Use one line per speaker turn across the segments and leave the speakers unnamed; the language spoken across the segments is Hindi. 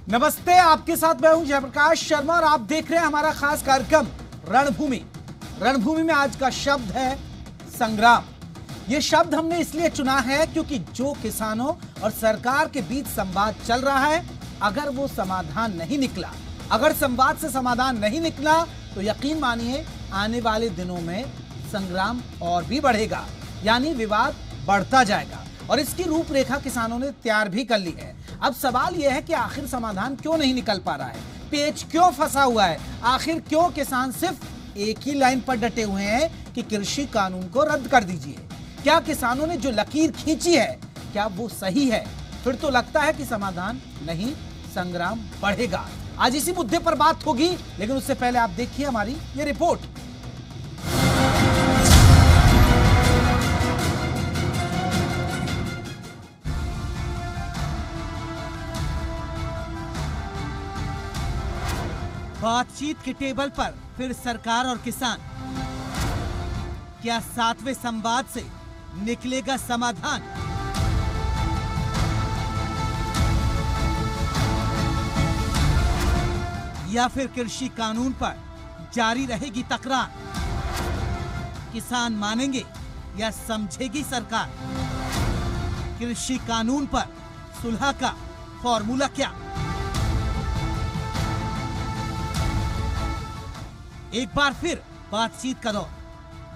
नमस्ते, आपके साथ मैं हूं जयप्रकाश शर्मा और आप देख रहे हैं हमारा खास कार्यक्रम रणभूमि। रणभूमि में आज का शब्द है संग्राम। यह शब्द हमने इसलिए चुना है क्योंकि जो किसानों और सरकार के बीच संवाद चल रहा है, अगर वो समाधान नहीं निकला, अगर संवाद से समाधान नहीं निकला तो यकीन मानिए आने वाले दिनों में संग्राम और भी बढ़ेगा, यानी विवाद बढ़ता जाएगा। और इसकी रूपरेखा किसानों ने तैयार भी कर ली है। अब सवाल यह है कि आखिर समाधान क्यों नहीं निकल पा रहा है, पेच क्यों फंसा हुआ है, आखिर क्यों किसान सिर्फ एक ही लाइन पर डटे हुए हैं कि कृषि कानून को रद्द कर दीजिए। क्या किसानों ने जो लकीर खींची है क्या वो सही है? फिर तो लगता है कि समाधान नहीं, संग्राम बढ़ेगा। आज इसी मुद्दे पर बात होगी, लेकिन उससे पहले आप देखिए हमारी ये रिपोर्ट। बातचीत के टेबल पर फिर सरकार और किसान। क्या 7वें संवाद से निकलेगा समाधान? या फिर कृषि कानून पर जारी रहेगी तकरार? किसान मानेंगे या समझेगी सरकार? कृषि कानून पर सुलह का फॉर्मूला क्या? एक बार फिर बातचीत का दौर।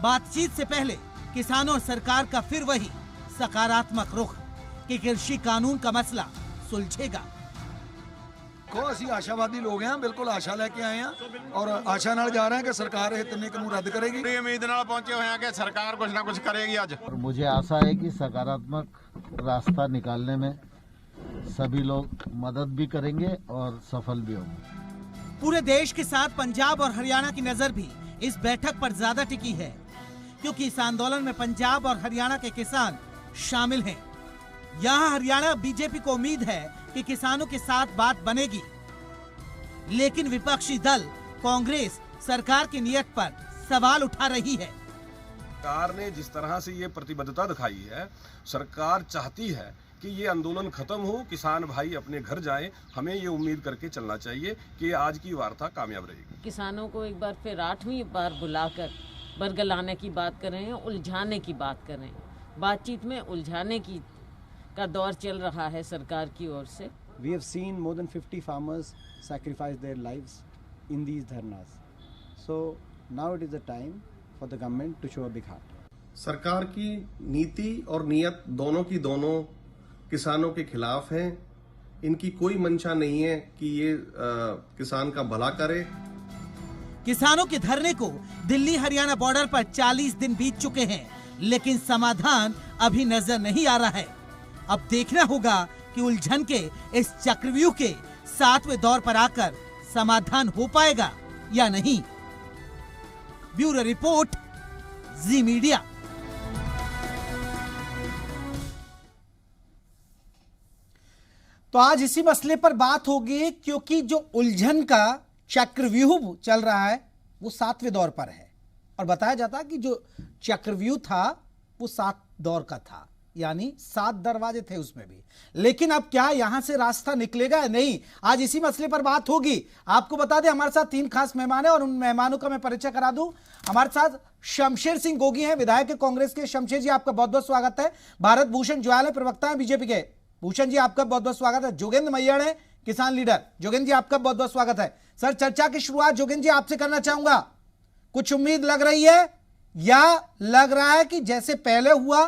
बातचीत से पहले किसानों और सरकार का फिर वही सकारात्मक रुख कि कृषि कानून का मसला सुलझेगा।
ਅਸੀਂ आशावादी लोग हैं, बिल्कुल आशा लेके आए हैं और आशा नाल जा रहे हैं कि सरकार ਇਹ ਤਿੰਨੇ ਕਾਨੂੰਨ ਰੱਦ करेगी।
उम्मीद नाल पहुंचे हुए हैं कि सरकार कुछ ना कुछ करेगी आज।
और मुझे आशा है कि सकारात्मक रास्ता निकालने में सभी लोग मदद भी करेंगे और सफल भी होंगे।
पूरे देश के साथ पंजाब और हरियाणा की नजर भी इस बैठक पर ज्यादा टिकी है, क्योंकि इस आंदोलन में पंजाब और हरियाणा के किसान शामिल हैं। यहाँ हरियाणा बीजेपी को उम्मीद है कि किसानों के साथ बात बनेगी, लेकिन विपक्षी दल कांग्रेस सरकार की नियत पर सवाल उठा रही है।
सरकार ने जिस तरह से ये प्रतिबद्धता दिखाई है, सरकार चाहती है कि ये आंदोलन खत्म हो, किसान भाई अपने घर जाएं। हमें ये उम्मीद करके चलना चाहिए कि आज की वार्ता कामयाब रहेगी।
किसानों को एक बार फिर 8वीं बार बुलाकर बरगलाने की बात कर रहे हैं, उलझाने की बात कर रहे हैं। बातचीत में उलझाने की का दौर चल रहा है सरकार की ओर से।
We have seen more than 50 farmers sacrifice their lives in these dharnas. So now it is the time for the government to show a big heart.
सरकार की नीति और नीयत दोनों की दोनों किसानों के खिलाफ हैं। इनकी कोई मंशा नहीं है कि ये किसान का भला करे।
किसानों के धरने को दिल्ली हरियाणा बॉर्डर पर 40 दिन बीत चुके हैं, लेकिन समाधान अभी नजर नहीं आ रहा है। अब देखना होगा कि उलझन के इस चक्रव्यूह के 7वें दौर पर आकर समाधान हो पाएगा या नहीं। ब्यूरो रिपोर्ट, जी मीडिया। तो आज इसी मसले पर बात होगी, क्योंकि जो उलझन का चक्रव्यूह चल रहा है वो 7वें दौर पर है। और बताया जाता कि जो चक्रव्यूह था वो 7 दौर का था, यानी 7 दरवाजे थे उसमें भी। लेकिन अब क्या यहां से रास्ता निकलेगा या नहीं, आज इसी मसले पर बात होगी। आपको बता दें हमारे साथ 3 खास मेहमान हैं और उन मेहमानों का मैं परिचय करा दूं। हमारे साथ शमशेर सिंह गोगी हैं, विधायक कांग्रेस के। शमशेर जी, आपका बहुत बहुत स्वागत है। भारत भूषण जुयाल है, प्रवक्ता है बीजेपी के। भूषण जी, आपका बहुत बहुत स्वागत है। जोगेंद्र मैयड़ है, किसान लीडर। जोगेंद्र जी, आपका बहुत बहुत स्वागत है। सर, चर्चा की शुरुआत जोगेंद्र जी आपसे करना चाहूंगा। कुछ उम्मीद लग रही है या लग रहा है कि जैसे पहले हुआ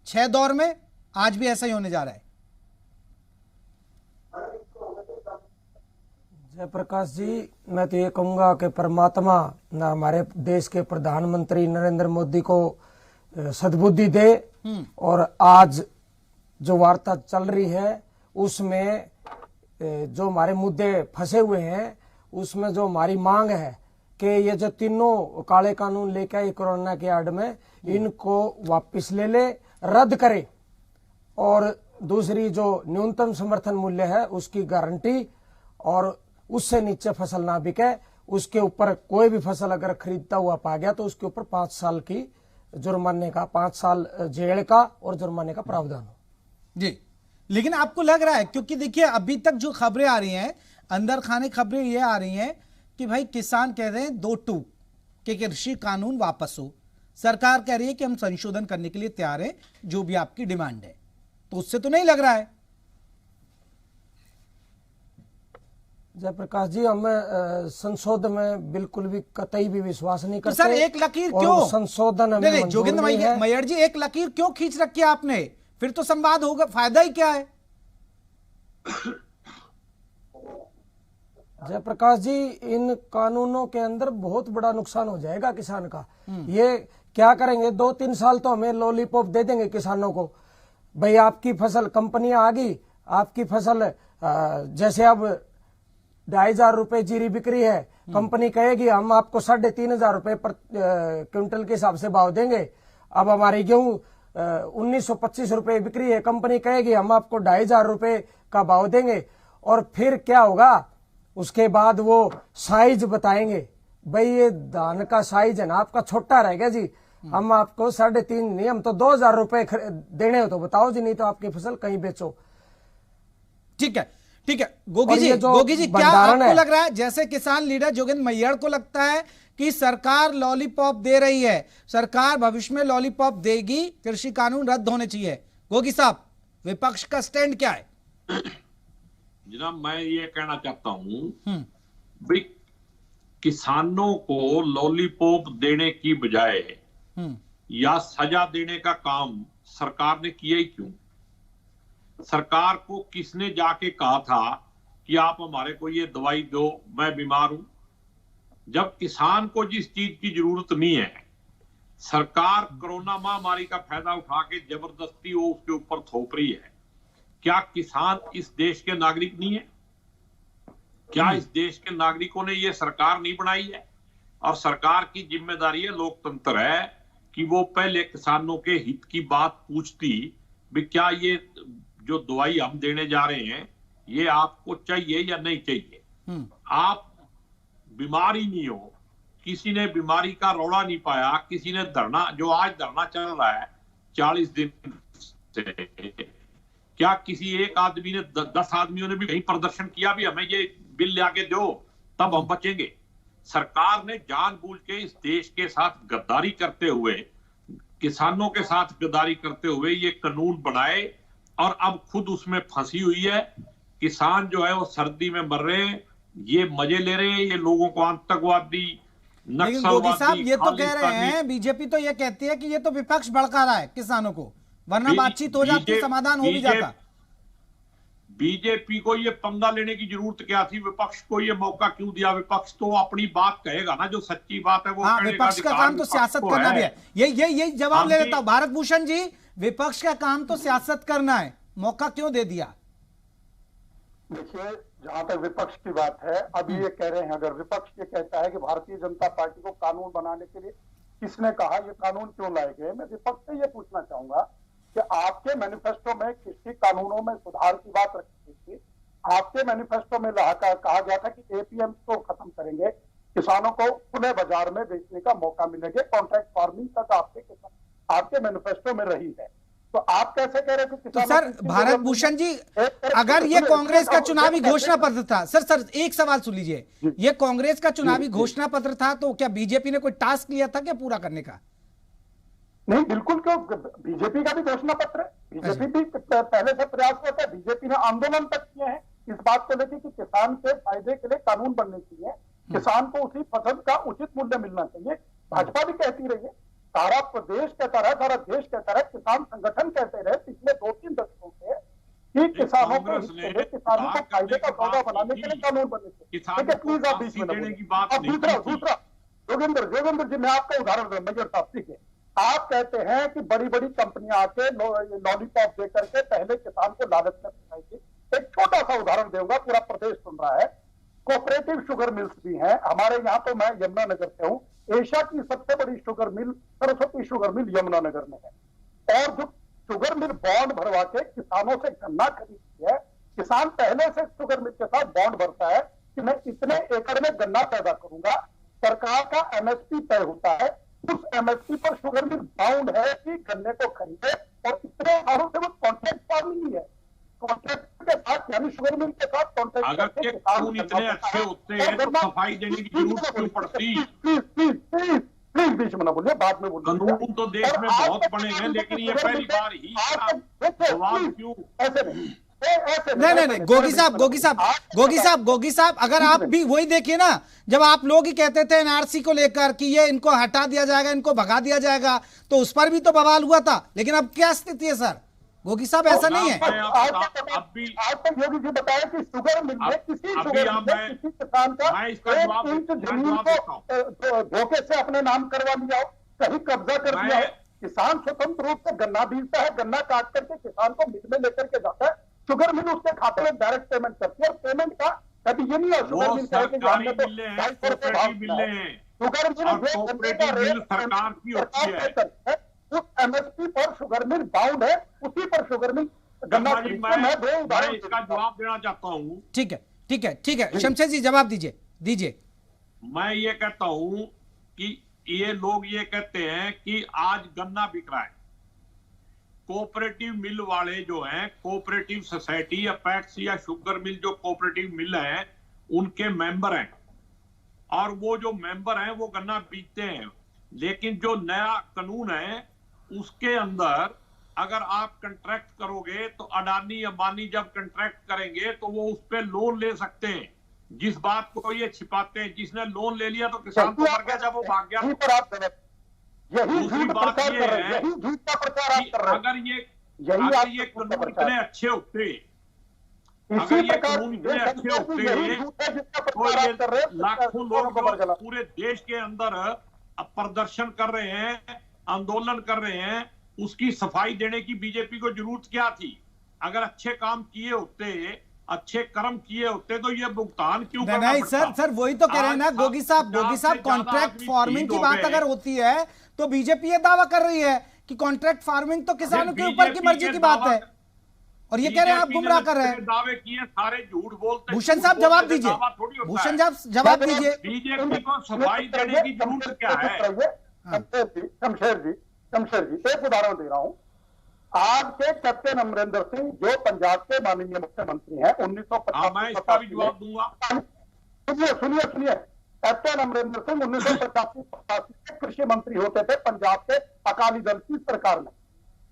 6 दौर में आज भी ऐसा ही होने जा रहा है?
जयप्रकाश जी, मैं तो ये कहूंगा कि परमात्मा ना हमारे देश के प्रधानमंत्री नरेंद्र मोदी को सद्बुद्धि दे और आज जो वार्ता चल रही है उसमें जो हमारे मुद्दे फंसे हुए हैं उसमें जो हमारी मांग है कि ये जो तीनों काले कानून लेके आए कोरोना के आड़ में, इनको वापस ले ले, रद्द करे। और दूसरी जो न्यूनतम समर्थन मूल्य है उसकी गारंटी, और उससे नीचे फसल ना बिके, उसके ऊपर कोई भी फसल अगर खरीदता हुआ पा गया तो उसके ऊपर 5 साल की जुर्माने का, 5 साल जेल का और जुर्माने का प्रावधान हो।
जी लेकिन आपको लग रहा है, क्योंकि देखिए अभी तक जो खबरें आ रही हैं, अंदर खाने खबरें ये आ रही हैं कि भाई किसान कह रहे हैं 2 टूक कि कृषि कानून वापस हो, सरकार कह रही है कि हम संशोधन करने के लिए तैयार हैं, जो भी आपकी डिमांड है। तो उससे तो नहीं लग रहा है।
जयप्रकाश जी, हम संशोधन में बिल्कुल भी कतई भी विश्वास नहीं करते।
तो सर एक लकीर क्यों
संशोधन हमें
नहीं, जोगिंदर मैयर जी एक लकीर क्यों खींच रखी है आपने? फिर तो संवाद होगा, फायदा ही क्या है?
जयप्रकाश जी, इन कानूनों के अंदर बहुत बड़ा नुकसान हो जाएगा किसान का। ये क्या करेंगे, 2-3 साल तो हमें लॉलीपॉप दे देंगे किसानों को, भाई आपकी फसल, कंपनियां आ गई, आपकी फसल जैसे अब 2,500 रुपए जीरी बिक्री है, कंपनी कहेगी हम आपको 3,500 रुपए पर क्विंटल के हिसाब से भाव देंगे। अब हमारी गेहूं 1,925 रुपए बिक्री है, कंपनी कहेगी हम आपको 2,500 रुपए का भाव देंगे। और फिर क्या होगा, उसके बाद वो साइज बताएंगे, भाई ये धान का साइज है ना आपका छोटा रहेगा जी, हम आपको 3.5 नहीं, हम तो 2,000 रुपए देने हो तो बताओ जी, नहीं तो आपकी फसल कहीं बेचो।
ठीक है, ठीक है। गोगी जी क्या आपको लग रहा है, जैसे किसान लीडर जोगिंदर मैयर को लगता है कि सरकार लॉलीपॉप दे रही है, सरकार भविष्य में लॉलीपॉप देगी, कृषि कानून रद्द होने चाहिए, गोगी साहब विपक्ष का स्टैंड क्या है?
जनाब, मैं ये कहना चाहता हूं भाई, किसानों को लॉलीपॉप देने की बजाय या सजा देने का काम सरकार ने किया ही क्यों? सरकार को किसने जाके कहा था कि आप हमारे को ये दवाई दो, मैं बीमार हूं? जब किसान को जिस चीज की जरूरत नहीं है, सरकार कोरोना महामारी का फायदा उठा के जबरदस्ती वो उसके ऊपर थोप रही है। क्या किसान इस देश के नागरिक नहीं है? क्या इस देश के नागरिकों ने ये सरकार नहीं बनाई है? और सरकार की जिम्मेदारी है, लोकतंत्र है, कि वो पहले किसानों के हित की बात पूछती भी क्या ये जो दवाई हम देने जा रहे हैं ये आपको चाहिए या नहीं चाहिए। आप बीमार ही नहीं हो, किसी ने बीमारी का रौला नहीं पाया, किसी ने धरना, जो आज धरना चल रहा है 40 दिन से, क्या किसी एक आदमी ने 10 आदमियों ने भी कहीं प्रदर्शन किया भी हमें ये बिल लाके दो तब हम बचेंगे? सरकार ने जानबूझ के इस देश के साथ गद्दारी करते हुए, किसानों के साथ गद्दारी करते हुए ये कानून बनाए और अब खुद उसमें फंसी हुई है। किसान जो है वो सर्दी में मर रहे हैं, ये मजे ले रहे हैं, ये लोगों को आतंकवादी,
नक्सलवादी साहब ये तो कह रहे हैं, बीजेपी तो ये कहती है कि ये तो विपक्ष भड़का रहा है किसानों को, वरना बातचीत हो जाती, समाधान हो भी जाता।
बीजेपी को ये पंगा लेने की जरूरत क्या थी? विपक्ष को ये मौका क्यों दिया? विपक्ष तो अपनी बात कहेगा ना, जो सच्ची बात है वो।
हाँ, विपक्ष का काम तो सियासत करना भी है। यही जवाब ले लेता हूं भारत भूषण जी, विपक्ष का काम तो सियासत करना है, मौका क्यों दे दिया?
देखिए, जहां तक विपक्ष की बात है, अब ये कह रहे हैं, अगर विपक्ष ये कहता है कि भारतीय जनता पार्टी को कानून बनाने के लिए किसने कहा, ये कानून क्यों लाए गए, मैं विपक्ष से ये पूछना चाहूंगा कि आपके मैनिफेस्टो में कृषि कानूनों में सुधार की बात रखी थी। आपके मैनिफेस्टो में कहा गया था कि एपीएमसी को खत्म करेंगे, किसानों को खुले बाजार में बेचने का मौका मिलेगा, कॉन्ट्रैक्ट फार्मिंग तक आपके मैनिफेस्टो में रही है। तो आप कैसे कह रहे हैं कि
तो सर भारत भूषण जी, अगर ये कांग्रेस का चुनावी घोषणा पत्र था, सर एक सवाल सुन लीजिए, ये कांग्रेस का चुनावी घोषणा पत्र था तो क्या बीजेपी ने कोई टास्क लिया था क्या पूरा करने का?
नहीं, बिल्कुल क्यों, बीजेपी का भी घोषणा पत्र है, बीजेपी भी पहले से प्रयास करता है, बीजेपी ने आंदोलन तक किए हैं इस बात को लेकर कि किसान के फायदे के लिए कानून बनने चाहिए, किसान को उसी फसल का उचित मूल्य मिलना चाहिए। भाजपा भी कहती रही है, सारा प्रदेश कहता रहा, सारा देश कहता रहा, किसान संगठन कहते रहे पिछले 2-3 दशकों से कि किसानों को किसानों को फायदे का सौदा बनाने के लिए कानून बनने चाहिए। प्लीज आप बीच में दूसरा जोगिंदर जी, मैं आपका उदाहरण दूं, मेजर साहब, ठीक है, आप कहते हैं कि बड़ी बड़ी कंपनियां आके लॉलीपॉप दे करके पहले किसान को लालच में फंसाएगी। एक छोटा सा उदाहरण दूंगा, पूरा प्रदेश सुन रहा है, कोऑपरेटिव शुगर मिल्स भी हैं हमारे यहाँ, तो मैं यमुनानगर से हूँ, एशिया की सबसे बड़ी sugar mill Saraswati sugar mill Yamunanagar में है, और जो शुगर मिल बॉन्ड भरवा के किसानों से गन्ना खरीदती है, किसान पहले से शुगर मिल के साथ बॉन्ड भरता है कि मैं इतने एकड़ में गन्ना पैदा करूंगा, सरकार का एमएसपी तय होता है, उस एमएसपी पर शुगर मिल बाउंड है कि गन्ने को खरीदे, और इतने सालों से वो कॉन्ट्रैक्ट फार्मिंग ही है। कॉन्ट्रैक्ट के साथ यानी शुगर मिल के साथ कॉन्ट्रैक्ट
अगर के कानून इतने अच्छे होते हैं तो सफाई देने की जरूरत क्यों पड़ती?
प्लीज बीच में ना बोलिए, बाद में बोलिए।
कानून तो देश में बहुत बने हैं, लेकिन ये पहली बार ही सवाल क्यों?
ऐसे नहीं
नहीं, गोगी साहब, अगर आप भी वही देखिए ना, जब आप लोग ही कहते थे एनआरसी को लेकर कि ये इनको हटा दिया जाएगा, इनको भगा दिया जाएगा, तो उस पर भी तो बवाल हुआ था। लेकिन अब क्या स्थिति है सर गोगी साहब? ऐसा नहीं है।
आज तक योगी जी बताया कि शुगर मिल में किसी किसान का 1 इंच जमीन को धोखे से अपने नाम करवा लिया हो, कहीं कब्जा कर दिया हो। किसान स्वतंत्र रूप से गन्ना बीजता है, गन्ना काट करके किसान को मिल में लेकर के जाता है, शुगर मिल उसके खाते में डायरेक्ट पेमेंट करती है। और पेमेंट का कभी ये नहीं है शुगर मिल कहे कि हमने तो 250 रुपए भाव दिया है। शुगर मिल सरकार की होती है, उस एमएसपी पर शुगर मिल बाउंड है, उसी पर शुगर मिल गन्ना
मैं इसका जवाब देना चाहता हूँ।
ठीक है शमशेर जी जवाब दीजिए।
मैं ये कहता हूँ कि ये लोग ये कहते हैं कि आज गन्ना बिक रहा है, कोऑपरेटिव मिल वाले जो हैं, कोऑपरेटिव सोसाइटी या पैक्स या शुगर मिल जो कोऑपरेटिव मिल है उनके मेंबर हैं, और वो जो मेंबर हैं वो गन्ना बेचते हैं। लेकिन जो नया कानून है उसके अंदर अगर आप कंट्रैक्ट करोगे तो अडानी अंबानी जब कंट्रैक्ट करेंगे तो वो उस पर लोन ले सकते हैं। जिस बात को ये छिपाते हैं, जिसने लोन ले लिया तो किसान तो मर गया जब वो भाग गया। दूसरी बात ये है कि अगर ये कानून इतने अच्छे होते, अगर ये कानून इतने अच्छे होते तो ये लाखों लोग पूरे देश के अंदर प्रदर्शन कर रहे हैं, आंदोलन कर रहे हैं, उसकी सफाई देने की बीजेपी को जरूरत क्या थी? अगर अच्छे काम किए होते, अच्छे कर्म किए होते तो ये भुगतान क्यों करना पड़ता?
सर वही तो कह रहे हैं ना गोगी साहब, कॉन्ट्रैक्ट फार्मिंग की बात अगर होती है तो बीजेपी ये दावा कर रही है कि कॉन्ट्रैक्ट फार्मिंग तो किसानों के ऊपर की मर्जी की बात है, और ये कह रहे हैं आप गुमराह कर रहे हैं।
दावे किए सारे झूठ बोलते।
भूषण साहब जवाब दीजिए, भूषण साहब जवाब दीजिए।
बीजेपी को सफाई देने की जरूरत क्या है?
शमशेर जी एक उदाहरण दे रहा हूं। आज के कैप्टन अमरिंदर सिंह जो पंजाब के माननीय मुख्यमंत्री हैं 1950
मैं इसका भी जवाब दूंगा।
सुनिए कैप्टन अमरिंदर सिंह 1985 में कृषि मंत्री होते थे पंजाब के अकाली दल की सरकार में।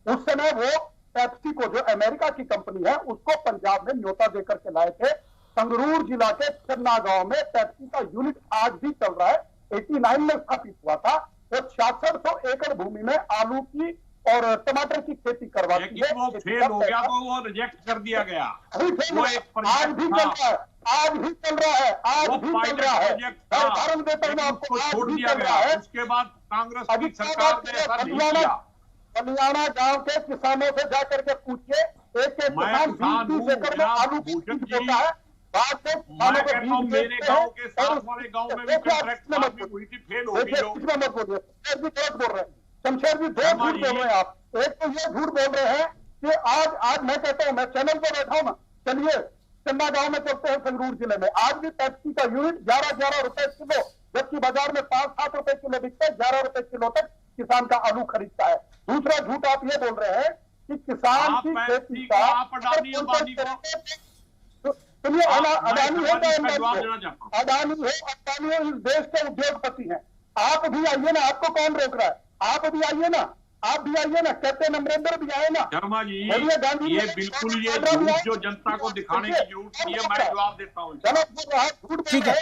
उस समय वो पेप्सी को, जो अमेरिका की कंपनी है, उसको पंजाब में न्योता देकर के लाए थे। संगरूर जिला के चन्ना गांव में पेप्सी का यूनिट आज भी चल रहा है, 89 में स्थापित हुआ था। वो 6600 एकड़ भूमि में आलू की और टमाटर की खेती करवाती है।
वो फेल हो गया तो वो रिजेक्ट कर दिया गया।
आज भी चल रहा है, आज भी चल रहा है। उदाहरण देता हूँ आपको, आज भी चल रहा है।
उसके बाद कांग्रेस की सरकार ने ऐसा नहीं किया।
कल्याणा गांव के किसानों से जाकर के पूछिए, एक किसान 20 एकड़ में आलू की खेती होता है।
मैं कहता हूं मेरे गांव के साथ वाले गांव में भी कॉन्ट्रैक्ट फार्मिंग हुई थी, फेल हो गई।
मत बोलिए, गलत बोल रहे हैं शमशेर जी, 2 झूठ बोल रहे हैं आप। एक तो ये झूठ बोल रहे हैं कि आज मैं कहता हूं, मैं चैनल पर बैठा हूं ना, चलिए चन्ना गांव में चलते हैं संगरूर जिले में, आज भी पेप्सी का यूनिट 11 रुपए किलो, जबकि बाजार में 5-7 रुपए किलो बिकता है, 11 रुपए किलो तक किसान का आलू खरीदता है। दूसरा झूठ आप ये बोल रहे हैं कि किसान की खेती का सुनिए, अडानी हो इस देश के उद्योगपति हैं। आप भी आइए ना, आपको कौन रोक रहा है? आप भी आइए ना, कैप्टन अमरिंदर भी आए ना।
शर्मा जी, ये बिल्कुल ये झूठ जो जनता को दिखाने की जरूरत नहीं है, मैं जवाब देता हूँ।
ठीक है,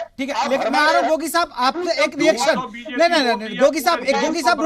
लेकिन मैं आ रहा हूँ गोगी साहब, आपसे एक रिएक्शन। नहीं, गोगी साहब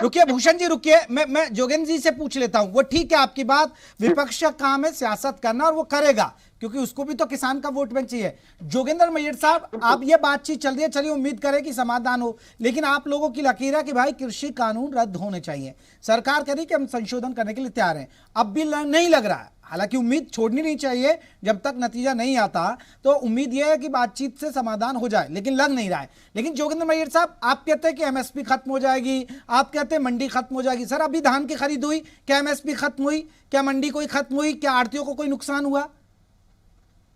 रुकिए, भूषण जी रुकिए, मैं जोगेंद्र जी से पूछ लेता हूँ। वो ठीक है आपकी बात, विपक्ष का काम है सियासत करना और वो करेगा, क्योंकि उसको भी तो किसान का वोट बैंक चाहिए। जोगेंद्र मैयर साहब, आप ये बातचीत चल रही है, चलिए उम्मीद करें कि समाधान हो, लेकिन आप लोगों की लकीर है कि भाई कृषि कानून रद्द होने चाहिए। सरकार कह रही कि हम संशोधन करने के लिए तैयार हैं, अब भी नहीं लग रहा है। हालांकि उम्मीद छोड़नी नहीं चाहिए, जब तक नतीजा नहीं आता तो उम्मीद यह है कि बातचीत से समाधान हो जाए, लेकिन लग नहीं रहा है। लेकिन जोगेंद्र मैयर साहब, आप कहते हैं कि एमएसपी खत्म हो जाएगी, आप कहते हैं मंडी खत्म हो जाएगी। सर अभी धान की खरीद हुई, क्या एमएसपी खत्म हुई? क्या मंडी कोई खत्म हुई? क्या आढ़तियों को कोई नुकसान हुआ?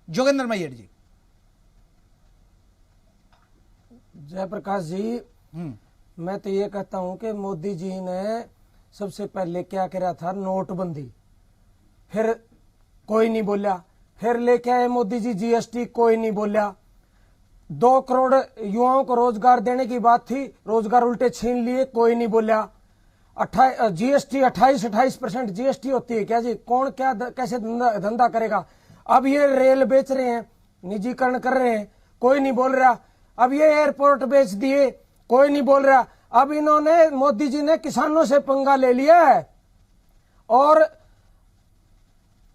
जोगेंद्र मैयर जी।
जयप्रकाश जी, मैं तो ये कहता हूं कि मोदी जी ने सबसे पहले क्या करा था, नोटबंदी, फिर कोई नहीं बोला। फिर लेके आए मोदी जी जीएसटी, कोई नहीं बोला। 2 करोड़ युवाओं को रोजगार देने की बात थी, रोजगार उल्टे छीन लिए, कोई नहीं बोला। जीएसटी 28% जीएसटी होती है क्या जी? कौन क्या कैसे धंधा करेगा? अब ये रेल बेच रहे हैं, निजीकरण कर रहे हैं, कोई नहीं बोल रहा। अब ये एयरपोर्ट बेच दिए, कोई नहीं बोल रहा। अब इन्होंने, मोदी जी ने किसानों से पंगा ले लिया है। और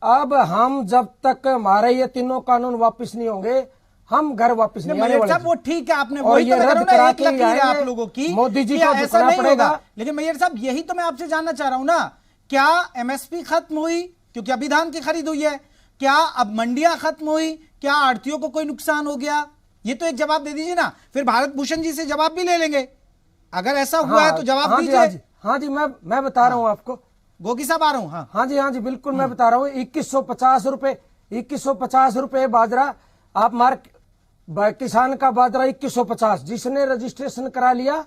अब हम जब तक हमारे ये तीनों कानून वापस नहीं होंगे, हम घर वापस नहीं आने वाले।
वो ठीक है, आपने
और ये रद्द करा के
आप लोगों की
मोदी जी को
ऐसा नहीं
पड़ेगा।
होगा। लेकिन मैयर साहब, यही तो मैं आपसे जानना चाह रहा हूं ना, क्या एमएसपी खत्म हुई क्योंकि अभी धान की खरीद हुई है? क्या अब मंडियां खत्म हुई? क्या आढ़तियों को कोई नुकसान हो गया? ये तो एक जवाब दे दीजिए ना, फिर भारत भूषण जी से जवाब भी ले लेंगे। अगर ऐसा हुआ है तो जवाब दीजिए।
हाँ जी, मैं बता रहा हूँ आपको।
गोगी साहब आ रहा हूँ।
हाँ जी बिल्कुल मैं बता रहा हूँ। 2150 रुपए बाजरा आप किसान का बाजरा 2150, जिसने रजिस्ट्रेशन करा लिया।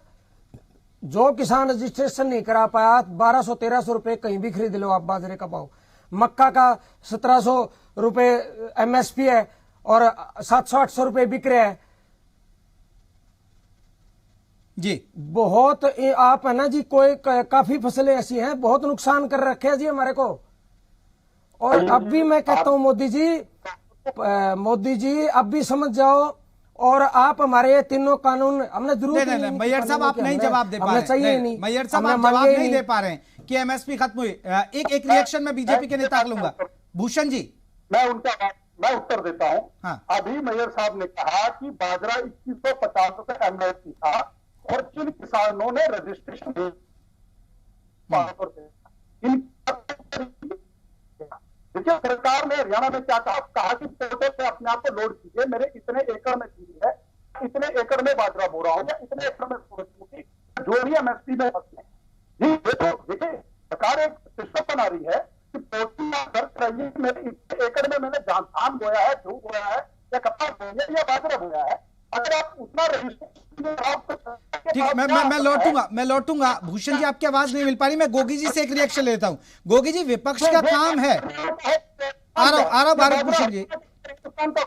जो किसान रजिस्ट्रेशन नहीं करा पाया, 1200-1300 रुपए कहीं भी खरीद लो आप बाजरे का भाव। मक्का का 1700 रुपए एमएसपी है और 700-800 रुपए बिक रहे हैं
जी।
बहुत आप है ना जी, कोई काफी फसलें ऐसी हैं, बहुत नुकसान कर रखे हैं जी हमारे को। और अब भी मैं कहता हूं मोदी जी अब भी समझ जाओ। और आप हमारे ये तीनों कानून हमने जरूर
नहीं, मैयर साहब आप नहीं जवाब दे पा रहे।
चाहिए नहीं
मैयर साहब आप जवाब नहीं दे पा रहे हैं कि एमएसपी खत्म हुई। एक रिएक्शन में बीजेपी के नेता लूंगा। भूषण जी,
मैं उत्तर देता हूं। हाँ। अभी मेयर साहब ने कहा कि बाजरा 2150 रुपए एमएसपी था और जिन किसानों ने रजिस्ट्रेशन देखिए, सरकार ने हरियाणा में क्या कहा कि पोर्टल पे अपने आप को लोड कीजिए, मेरे इतने एकड़ में चीज है, इतने एकड़ में बाजरा बो रहा हूं या इतने एकड़ में सूरजमुखी, जो भी एमएसपी में फसलें। जी, ये तो देखिए सरकार एक सिस्टम बना रही है कि पोर्टल दर्ज कराइए कि मेरे इतने एकड़ में मैंने धान बोया है, गेहूं बोया है या कपास बोया है या बाजरा बोया है। अगर आप उतना
ठीक है, मैं लौटूंगा। भूषण जी, आपकी आवाज नहीं मिल पा रही। मैं गोगी जी से एक रिएक्शन लेता हूं। गोगी जी, विपक्ष का काम है, आ रहा भारत भूषण जी।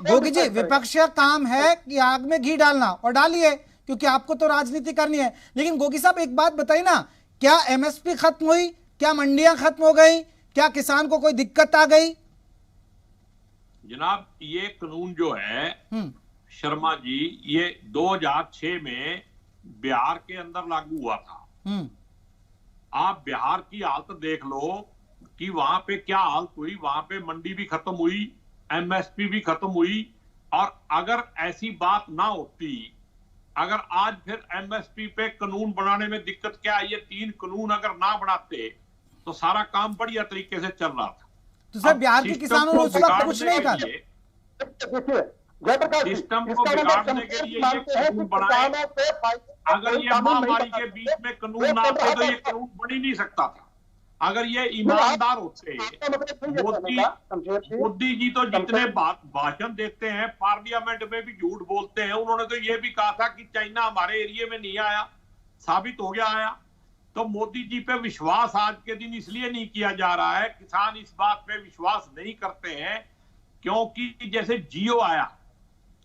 गोगी जी, विपक्ष का काम है कि आग में घी डालना, और डालिए, क्योंकि आपको तो राजनीति करनी है। लेकिन गोगी साहब एक बात बताइए ना, क्या एमएसपी खत्म हुई? क्या मंडियां खत्म हो गई? क्या किसान को कोई दिक्कत आ गई?
जनाब, ये कानून जो है शर्मा जी, ये 2006 में बिहार के अंदर लागू हुआ था। आप बिहार की हालत देख लो कि वहां पे क्या हालत हुई। वहां पे मंडी भी खत्म हुई, एमएसपी भी खत्म हुई। और अगर ऐसी बात ना होती, अगर आज फिर एमएसपी पे कानून बनाने में दिक्कत क्या है, ये 3 कानून अगर ना बनाते तो सारा काम बढ़िया तरीके से चल रहा था।
तो सर, बिहार के किसानों ने उस वक्त कुछ नहीं कहा।
सिस्टम को बिगाड़ने के लिए ये कानून बनाए। अगर ये महामारी के बीच में कानून ना आते तो ये कानून बन ही नहीं सकता था। अगर ये ईमानदार होते, मोदी जी तो जितने भाषण देते हैं, पार्लियामेंट में भी झूठ बोलते हैं। उन्होंने तो ये भी कहा था कि चाइना हमारे एरिया में नहीं आया, साबित हो गया आया। तो मोदी जी पे विश्वास आज के दिन इसलिए नहीं किया जा रहा है, किसान इस बात पे विश्वास नहीं करते हैं क्योंकि जैसे जियो आया,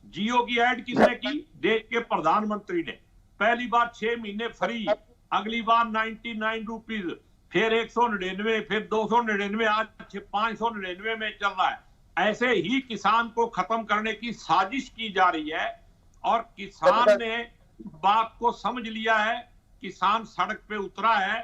जियो की ऐड किसने की? देश के प्रधानमंत्री ने। पहली बार 6 महीने फ्री, अगली बार 99 रुपीज, फिर 199, फिर 299, आज 599 में चल रहा है। ऐसे ही किसान को खत्म करने की साजिश की जा रही है और किसान ने बात को समझ लिया है। किसान सड़क पे उतरा है,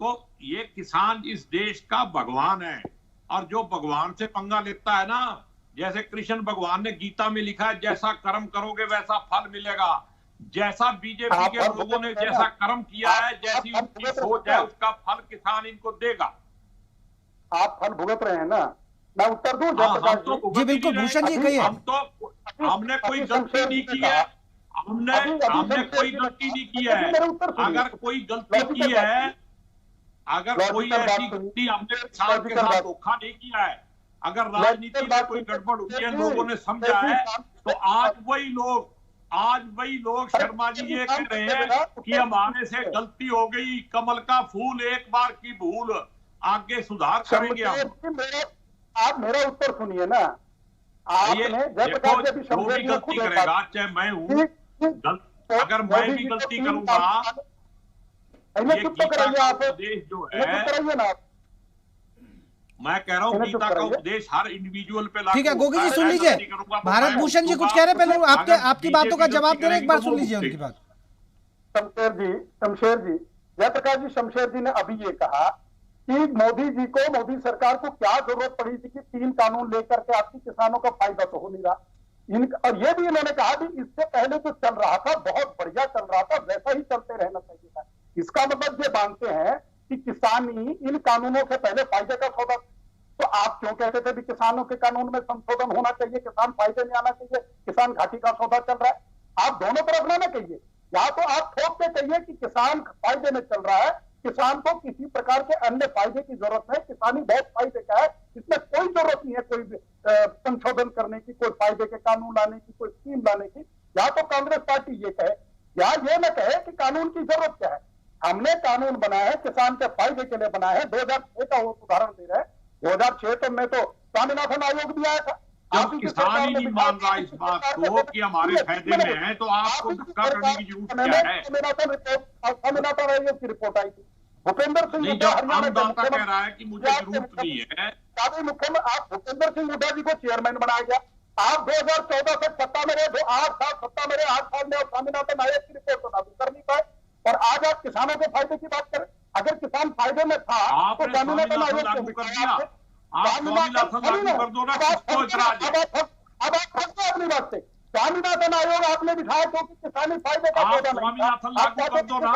तो ये किसान इस देश का भगवान है। और जो भगवान से पंगा लेता है ना, जैसे कृष्ण भगवान ने गीता में लिखा है, जैसा कर्म करोगे वैसा फल मिलेगा। जैसा बीजेपी के लोगों ने जैसा कर्म किया है, जैसी उनकी सोच है, उसका फल किसान इनको देगा।
आप फल भुगत रहे हैं ना, मैं उत्तर दूं?
जी बिल्कुल, भूषण जी कहिए।
हमने कोई गलती नहीं की है, हमने कोई गलती नहीं की है। अगर कोई गलती की है, अगर कोई ऐसी गलती, हमने किसान के साथ धोखा नहीं किया है। अगर राजनीति में कोई गड़बड़ हुई है, लोगों ने समझा है, तो आज वही लोग शर्मा जी ये कह रहे हैं कि हमारे से गलती हो गई, कमल का फूल एक बार की भूल, आगे सुधार करेंगे हम।
आप मेरा उत्तर सुनिए ना। आपने जयप्रकाश जी
जो भी गलती करेगा, चाहे मैं हूं, अगर मैं भी गलती करूंगा,
चुप तो कराइए आप,
उपदेश जो है,
कराइए ना आप।
मैं कह रहा हूँ गीता का उपदेश हर इंडिविजुअल पे लागू।
ठीक है गोगी जी, सुन लीजिए, भारत भूषण जी कुछ कह रहे हैं, पहले आपकी बातों का जवाब दे रहे हैं, एक बार सुन लीजिए उनकी बात।
शमशेर जी, जयप्रकाश जी शमशेर जी ने अभी ये कहा कि मोदी सरकार को क्या जरूरत पड़ी थी कि 3 कानून लेकर के आपकी किसानों का फायदा तो हो नहीं रहा। और ये भी इन्होंने कहा कि इससे पहले जो चल रहा था बहुत बढ़िया चल रहा था, वैसा ही चलते रहना चाहिए था। इसका मतलब ये मानते हैं कि किसानी इन कानूनों से पहले फायदे का सौदा। तो आप क्यों कहते थे भी किसानों के कानून में संशोधन होना चाहिए, किसान फायदे में आना चाहिए, किसान घाटी का सौदा चल रहा है। आप दोनों तरफ ना कहिए, या तो आप ठोक के कहिए कि किसान फायदे में चल रहा है, किसान को किसी प्रकार के अन्य फायदे की जरूरत है, किसानी बहुत फायदे का है, इसमें कोई जरूरत नहीं है कोई संशोधन करने की, कोई फायदे के कानून लाने की, कोई स्कीम लाने की। या तो कांग्रेस पार्टी ये कहे या ये न कहे कि कानून की जरूरत क्या है। हमने कानून बनाया है, किसान के फायदे के लिए बनाया है। 2006 का वो उदाहरण दे रहे हैं, 2006 में तो स्वामीनाथन आयोग भी आया था।
जब किसान ही नहीं मान रहा इस बात को कि हमारे फायदे में है, तो आपको धक्का करने की जरूरत क्या है?
स्वामीनाथन आयोग की रिपोर्ट आई थी, भूपेंद्र सिंह
नहीं, जब आमदाता कह रहा है कि मुझे जरूरत नहीं है,
मुख्यमंत्री आप भूपेंद्र सिंह हुड्डा जी को चेयरमैन बनाया गया। आप 2014 से सत्ता में रहे, 8 साल सत्ता में रहे, 8 साल में और स्वामीनाथन आयोग की रिपोर्ट को लागू कर नहीं पाए, और आज आप किसानों के फायदे की बात करें। अगर किसान फायदे में था तो स्वामीनाथन आयोग
लागू कर दिया। आप स्वामीनाथन लागू कर दो ना, किसको इतराज है?
अब आप फंस गए अपनी बात से। स्वामीनाथन आयोग आपने बिठाया क्योंकि किसानी फायदे का सौदा नहीं।
स्वामीनाथन लागू कर दो ना,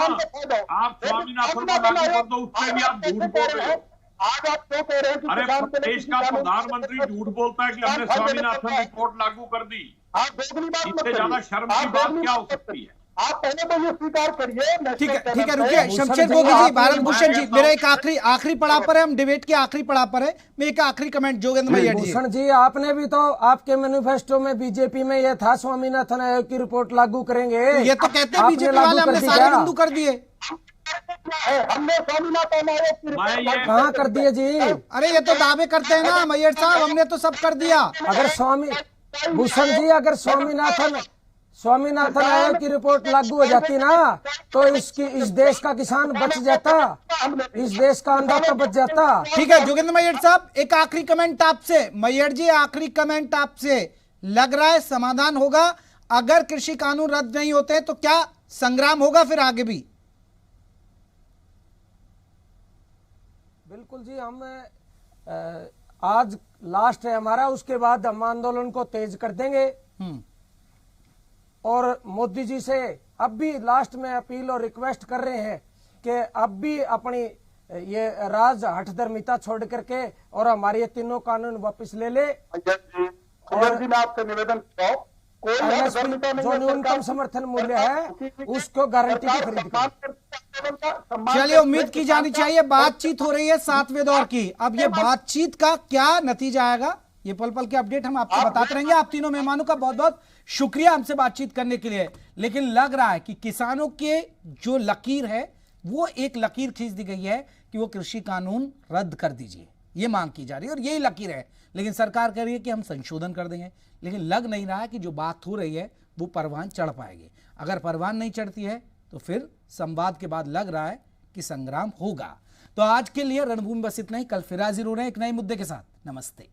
आप स्वामीनाथन लागू कर दो, उसमें भी आप झूठ बोल रहे हो।
आज आप क्यों कह रहे हैं कि
अरे देश का प्रधानमंत्री झूठ बोलता है कि हमने स्वामीनाथन रिपोर्ट लागू कर दी।
आप दोगुनी बात मत
इससे ज्यादा शर्म की बात क्या हो सकती है?
आप पहले तो ये स्वीकार करिए।
ठीक है रुकिए, शमशेर गोगी जी, भारत भूषण जी, मेरा एक आखिरी पड़ाव पर है, हम डिबेट के आखिरी पड़ाव पर है। मैं एक आखिरी कमेंट जोगेंद्र मैयर जी।
भूषण जी, आपने भी तो आपके मैनिफेस्टो में बीजेपी में ये था स्वामीनाथन आयोग की रिपोर्ट लागू करेंगे।
ये तो कहते हैं बीजेपी वाले हमने सारे बिंदु कर दिए।
हमने स्वामीनाथन आयोग की रिपोर्ट
कहाँ कर दिए जी?
अरे ये तो दावे करते हैं ना मैयर साहब, हमने तो सब कर दिया।
अगर भूषण जी, अगर स्वामीनाथन आयोग की रिपोर्ट लागू हो जाती ना, तो इस देश का किसान बच जाता, इस देश का अन्नदाता बच जाता।
ठीक है जोगेंद्र मैयर साहब, एक आखिरी कमेंट आपसे। मैयर जी, आखिरी कमेंट आपसे। लग रहा है समाधान होगा अगर कृषि कानून रद्द नहीं होते, तो क्या संग्राम होगा फिर आगे भी?
बिल्कुल जी, हम आज लास्ट है हमारा, उसके बाद हम आंदोलन को तेज कर देंगे। और मोदी जी से अब भी लास्ट में अपील और रिक्वेस्ट कर रहे हैं कि अब भी अपनी ये राज हठधर्मिता छोड़ करके और हमारे ये तीनों कानून वापस ले ले।
और मैं आपसे निवेदन करता हूं,
जो न्यूनतम समर्थन मूल्य है उसको गारंटी की खरीद करें।
चलिए, उम्मीद की जानी चाहिए। बातचीत हो रही है 7वें दौर की। अब ये बातचीत का क्या नतीजा आएगा, ये पल पल के अपडेट हम आपको बताते रहेंगे। आप तीनों मेहमानों का बहुत बहुत शुक्रिया हमसे बातचीत करने के लिए। लेकिन लग रहा है कि किसानों के जो लकीर है, वो एक लकीर खींच दी गई है कि वो कृषि कानून रद्द कर दीजिए, ये मांग की जा रही है और यही लकीर है। लेकिन सरकार कह रही है कि हम संशोधन कर देंगे, लेकिन लग नहीं रहा है कि जो बात हो रही है वो परवान चढ़ पाएगी। अगर परवान नहीं चढ़ती है तो फिर संवाद के बाद लग रहा है कि संग्राम होगा। तो आज के लिए रणभूमि बस इतना ही। कल फिर हाजिर हो रहे हैं एक नए मुद्दे के साथ। नमस्ते।